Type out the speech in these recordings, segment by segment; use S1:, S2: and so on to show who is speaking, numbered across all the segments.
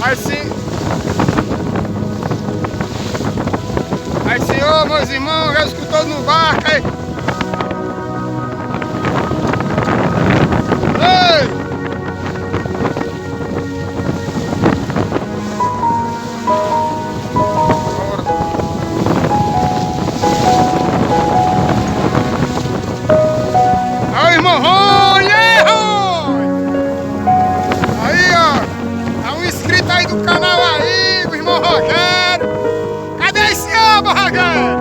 S1: Aí sim. Aí, Senhor, meus irmãos, já escutou no barco aí. Ei! Aí, irmão Rony! Aí, ó. Tá um inscrito aí do canal aí, o irmão Rogério. Cadê esse oba, Rogério?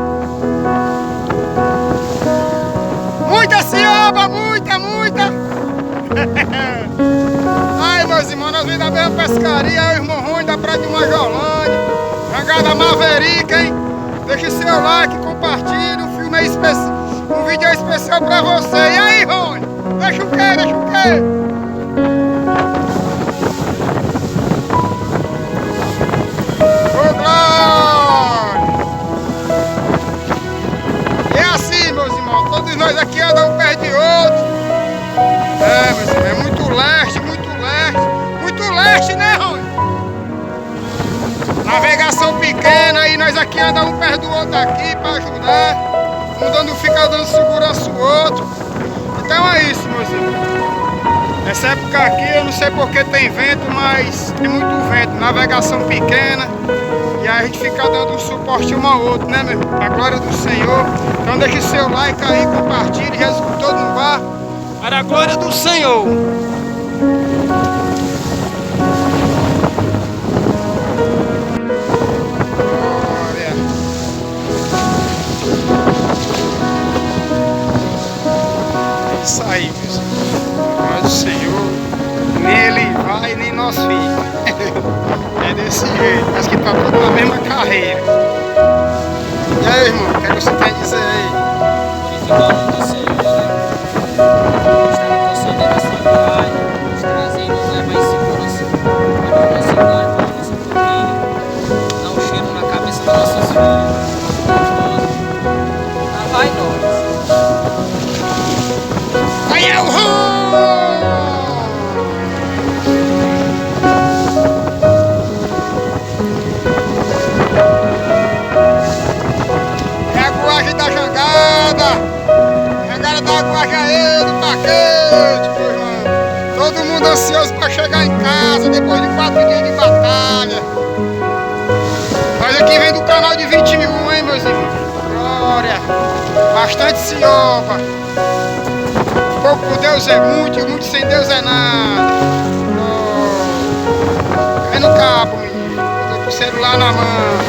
S1: Muita cioba, muita! Ai, meus irmãos, nós vimos da mesma pescaria, o irmão Rony da praia de Majolândia, jangada Maverica, hein? Deixa seu like, compartilha, um filme especial, um vídeo especial pra você. E aí, Rony? Deixa o quê? Ô, glória! É assim, meus irmãos, todos nós aqui andamos um perto de outro. É, meus irmãos, é muito leste, né, Rony? Navegação pequena, aí nós aqui andamos um perto do outro aqui pra ajudar. Um fica dando segurança o outro. Então é isso, meus irmãos. Nessa época aqui, eu não sei porque tem vento, mas tem muito vento. Navegação pequena. E aí a gente fica dando um suporte um ao outro, né, meu irmão? Pra glória do Senhor. Então deixe seu like aí, compartilhe, já escutou no bar. Para a glória do Senhor. Glória. É isso aí, meus irmãos. Glória do Senhor. Nem ele vai, nem nós fica. É desse jeito. Acho que tá tudo na mesma carreira. E aí, irmão, o que você quer dizer aí?
S2: Principalmente do Senhor, né? Está no conselho da nossa viagem, nos trazendo, nos levar em segurança para a nossa cidade, para a nossa família, dar um cheiro na cabeça dos nossos filhos, lá vai nós.
S1: Aí é o rumo! É a guarda da jangada! Jangada da Guajaê, do paquete, meu irmão! Todo mundo ansioso para chegar em casa depois de 4 dias de batalha. Nós aqui vem do canal de 21, hein, meus irmãos? Glória! Bastante cioba! Pouco por Deus é muito, e muito sem Deus é nada. Oh. Cai no cabo, menino. Com o celular na mão.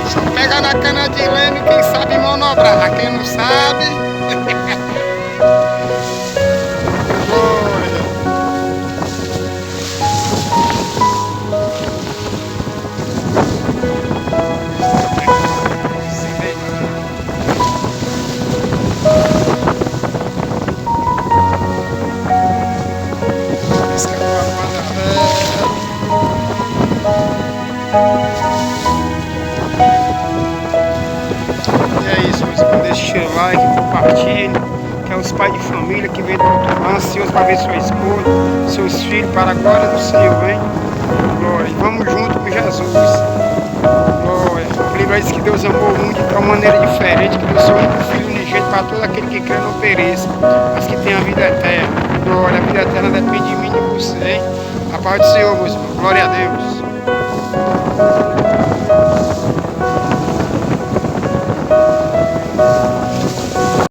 S1: Só pega na cana de leme quem sabe manobrar. Quem não sabe. Glória. E é isso, meus irmãos, deixe seu like, compartilhe, que é os pais de família que vem do outro lado, ansiosos para ver sua esposa, seus filhos, para a glória do Senhor, hein? Glória, vamos junto com Jesus. Glória, a Bíblia diz que Deus amou o mundo de tal maneira diferente, que deu seu único Filho unigênito para todo aquele que crê não pereça, mas que tenha a vida eterna. Glória, a vida eterna depende de mim e de você, hein? A paz do Senhor, meus irmãos, glória a Deus.